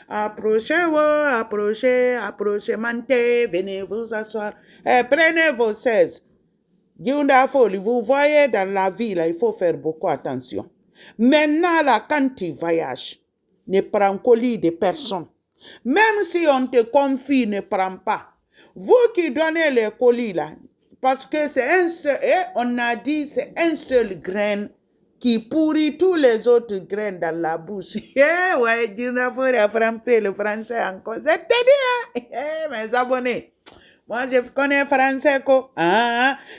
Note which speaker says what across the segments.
Speaker 1: Approchez-vous, approchez, approchez, mentez, venez vous asseoir. Prenez vos 16. Vous voyez dans la vie, là, il faut faire beaucoup attention. Maintenant, là, quand tu voyages, ne prends colis de personne. Même si on te confie, ne prends pas. Vous qui donnez les colis, là, parce que c'est un seul, on a dit c'est un seul grain qui pourrit tous les autres grains dans la bouche. Ouais, Dieu n'a pas frappé le français encore. C'est-à-dire, mes abonnés. Moi, je connais français.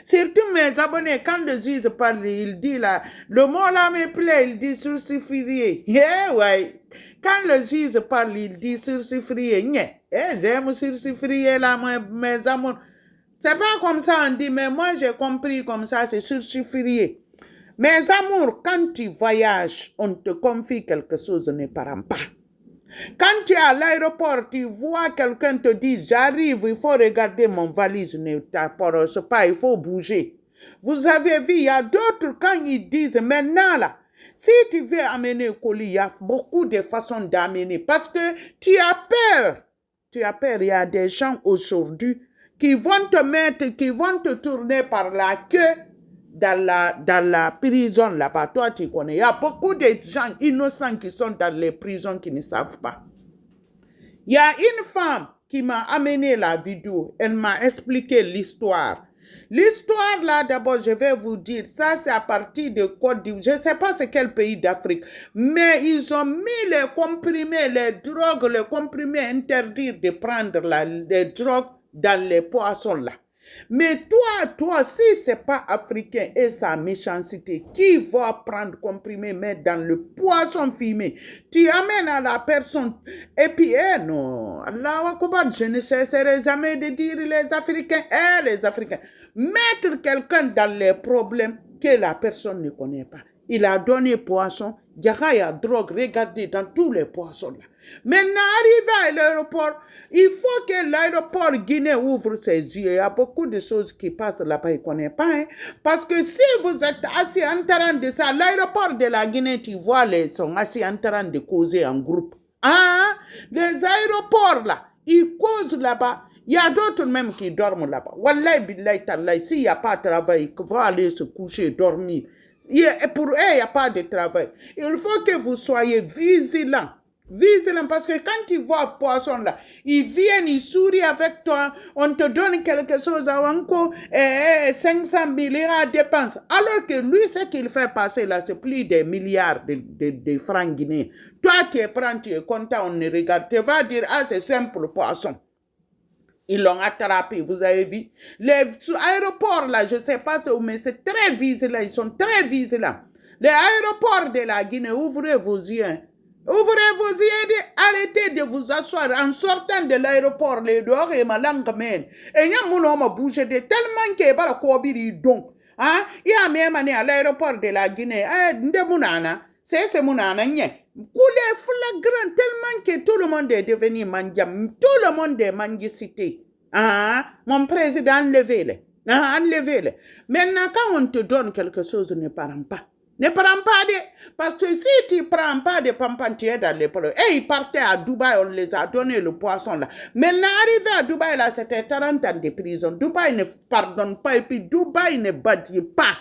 Speaker 1: Surtout mes abonnés, quand le juge parle, il dit là, le mot là me plaît, il dit sursifié. Ouais. Quand le juge parle, il dit sursifié. J'aime sursifié là, mes amours. C'est pas comme ça on dit, mais moi j'ai compris comme ça, c'est sursifié. Mes amours, quand tu voyages, on te confie quelque chose, ne parle pas. Quand tu es à l'aéroport, tu vois quelqu'un te dire, j'arrive, il faut regarder mon valise, ne t'apporte pas, il faut bouger. Vous avez vu, il y a d'autres, quand ils disent, maintenant là, si tu veux amener un colis, il y a beaucoup de façons d'amener, parce que tu as peur. Tu as peur, il y a des gens aujourd'hui qui vont te mettre, qui vont te tourner par la queue dans la prison là-bas. Toi, tu connais. Il y a beaucoup de gens innocents qui sont dans les prisons qui ne savent pas. Il y a une femme qui m'a amené la vidéo. Elle m'a expliqué l'histoire. L'histoire là, d'abord, je vais vous dire, ça c'est à partir de Côte d'Ivoire. Je ne sais pas c'est quel pays d'Afrique, mais ils ont mis les comprimés, les drogues, les comprimés interdits de prendre les drogues dans les poissons là. Mais toi, si ce n'est pas africain et sa méchanceté, qui va prendre comprimé, mettre dans le poisson fumé? Tu amènes à la personne. Et puis, non, Allah, je ne cesserai jamais de dire les Africains, les Africains. Mettre quelqu'un dans les problèmes que la personne ne connaît pas. Il a donné poisson, il y a drogue, regardez dans tous les poissons là. Maintenant, arrivé à l'aéroport, il faut que l'aéroport Guinée ouvre ses yeux. Il y a beaucoup de choses qui passent là-bas, il ne connaît pas. Hein? Parce que si vous êtes assis en train de ça, l'aéroport de la Guinée, tu vois, ils sont assis en train de causer en groupe. Ah, les aéroports là, ils causent là-bas. Il y a d'autres même qui dorment là-bas. Wallahi billahi tallahi, s'il n'y a pas de travail, ils vont aller se coucher, dormir. Pour eux, il n'y a pas de travail. Il faut que vous soyez vigilants. Vigilant, parce que quand tu vois poisson là, ils viennent, ils sourient avec toi, on te donne quelque chose à encore 500 milliards à dépenses. Alors que lui, ce qu'il fait passer là, c'est plus des milliards de francs guinéens. Toi, tu es prends, tu es content, on ne regarde. Tu vas dire, ah, c'est simple poisson. Ils l'ont attrapé, vous avez vu. Les aéroports là, je ne sais pas, mais c'est très vigilant, ils sont très vigilants. Les aéroports de la Guinée, ouvrez vos yeux. Ouvrez vos yeux, arrêtez de vous asseoir en sortant de l'aéroport, les dehors et ma langue mène. Et il y a mon homme bougé de tellement qu'il y a des donc. Il y a même à l'aéroport de la Guinée, c'est Mounana, coulé flagrant tellement que tout le monde est devenu mandiam, tout le monde est mandicité. Mon président, enlevez-le. Enlevez-le. Maintenant, quand on te donne quelque chose, ne parle pas. Ne prends pas de... Parce que si tu ne prends pas de pampantiers dans les polos, et ils partaient à Dubaï, on les a donné le poisson là. Maintenant, arrivé à Dubaï, là, c'était 40 ans de prison. Dubaï ne pardonne pas et puis Dubaï ne bâtit pas.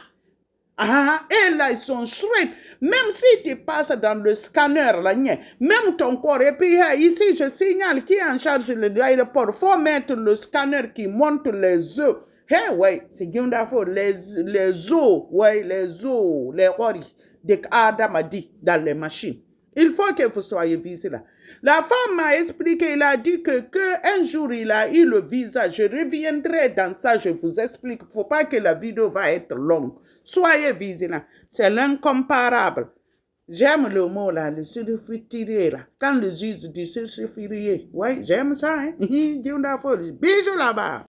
Speaker 1: Et là, ils sont straight. Même si tu passes dans le scanner, là, même ton corps, et puis ici, je signale qui est en charge de l'aéroport, il faut mettre le scanner qui monte les œufs. Ouais, c'est Gundafo, les os, ouais, les os, les oris de Adam a dit dans les machines. Il faut que vous soyez vigilants. La femme m'a expliqué, il a dit que un jour il a eu le visa. Je reviendrai dans ça, je vous explique. Il ne faut pas que la vidéo va être longue. Soyez vigilants. C'est l'incomparable. J'aime le mot là, le surfitirier là. Quand le juge dit surfitirier, ouais, j'aime ça, hein. Bisous là-bas.